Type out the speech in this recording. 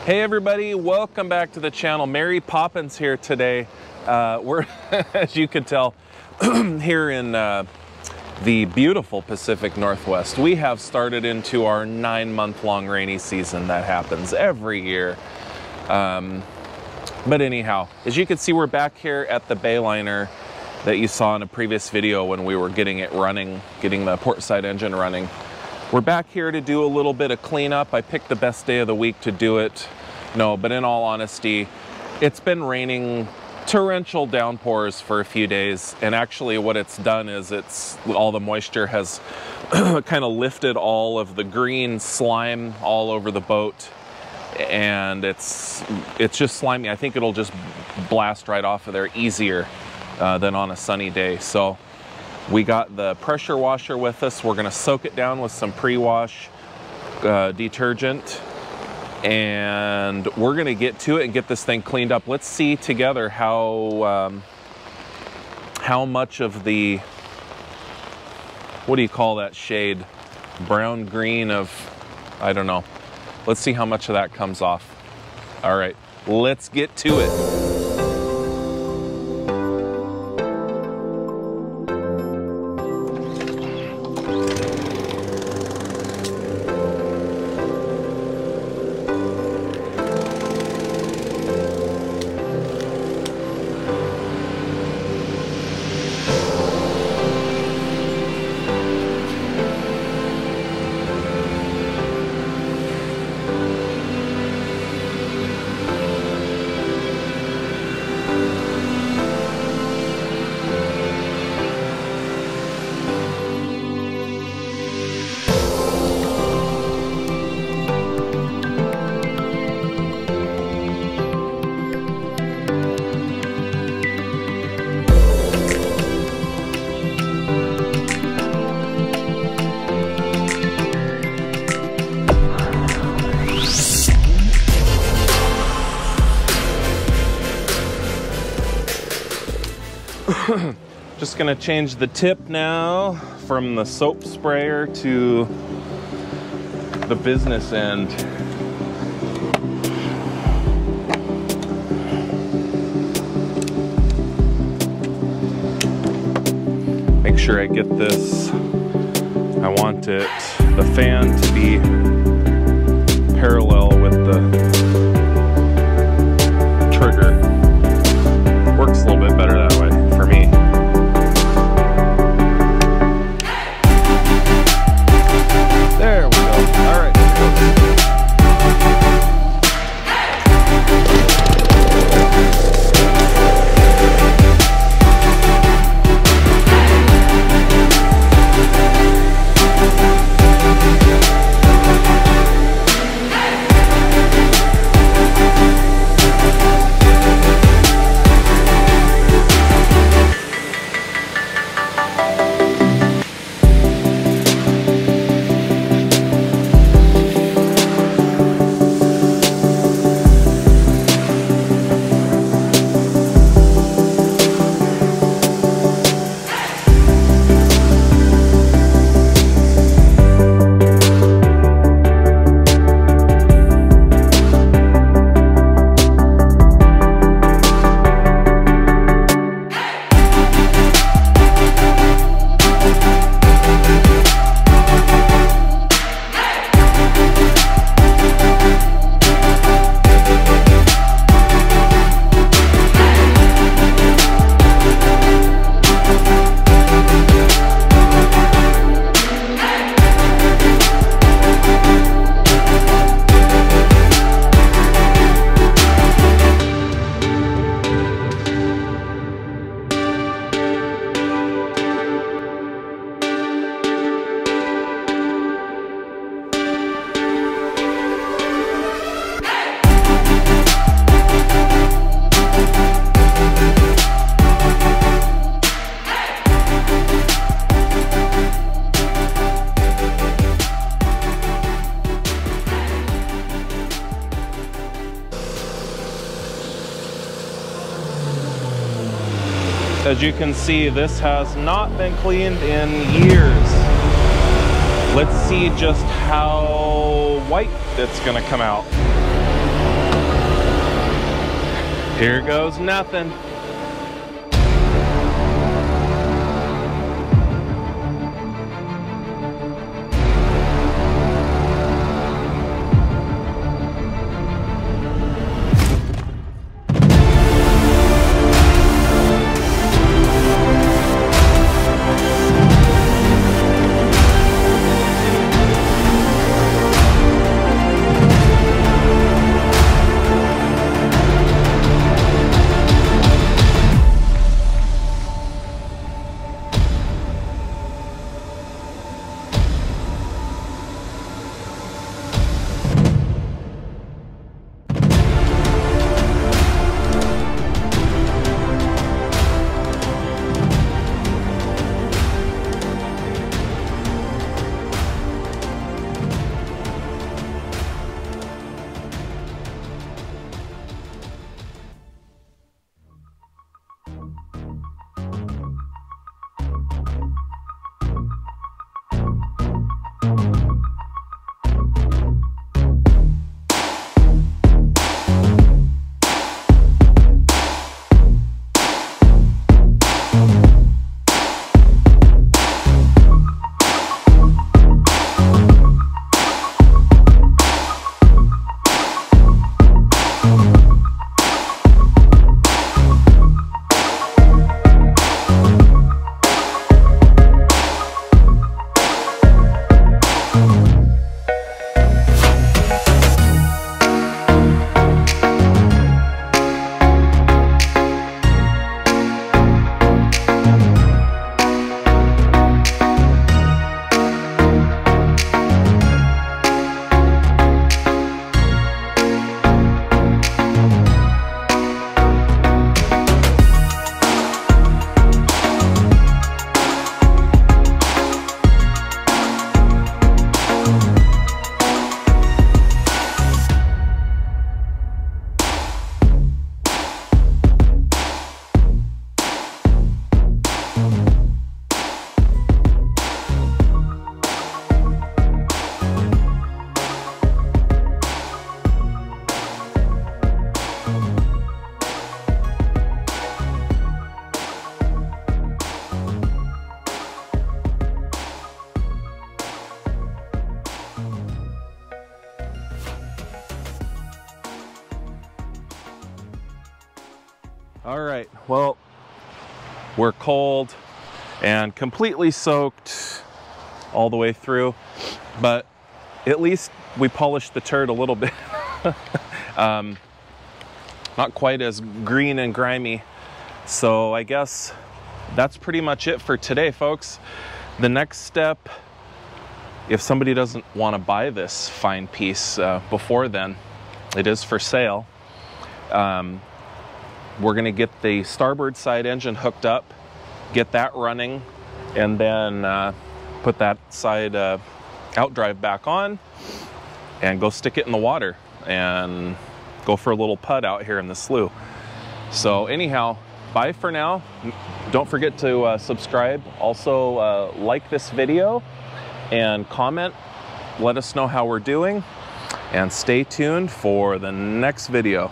Hey everybody, welcome back to the channel. Mary Poppins here today. We're, as you can tell, here in the beautiful Pacific Northwest. We have started into our 9-month-long rainy season that happens every year. But anyhow, as you can see, we're back here at the Bayliner that you saw in a previous video when we were getting it running, getting the port side engine running. We're back here to do a little bit of cleanup. I picked the best day of the week to do it. No, but in all honesty, it's been raining torrential downpours for a few days, and actually what it's done is all the moisture has kind of lifted all of the green slime all over the boat, and it's just slimy. I think it'll just blast right off of there easier than on a sunny day. So we got the pressure washer with us. We're gonna soak it down with some pre-wash detergent, and we're gonna get to it and get this thing cleaned up. Let's see together how much of the, what do you call that shade? Brown green of, I don't know. Let's see how much of that comes off. All right, let's get to it. Just gonna change the tip now from the soap sprayer to the business end. Make sure I get this. I want the fan to be parallel with the trigger. Works a little bit better that way for me. There we go. All right, let's go. As you can see, this has not been cleaned in years. Let's see just how white it's gonna come out. Here goes nothing. All right, well, we're cold and completely soaked all the way through, but at least we polished the turd a little bit. Not quite as green and grimy. So I guess that's pretty much it for today, folks. The next step, if somebody doesn't want to buy this fine piece before then, it is for sale. We're going to get the starboard side engine hooked up, get that running, and then put that side outdrive back on and go stick it in the water and go for a little pud out here in the slough. So anyhow, bye for now. Don't forget to subscribe. Also like this video and comment. Let us know how we're doing, and stay tuned for the next video.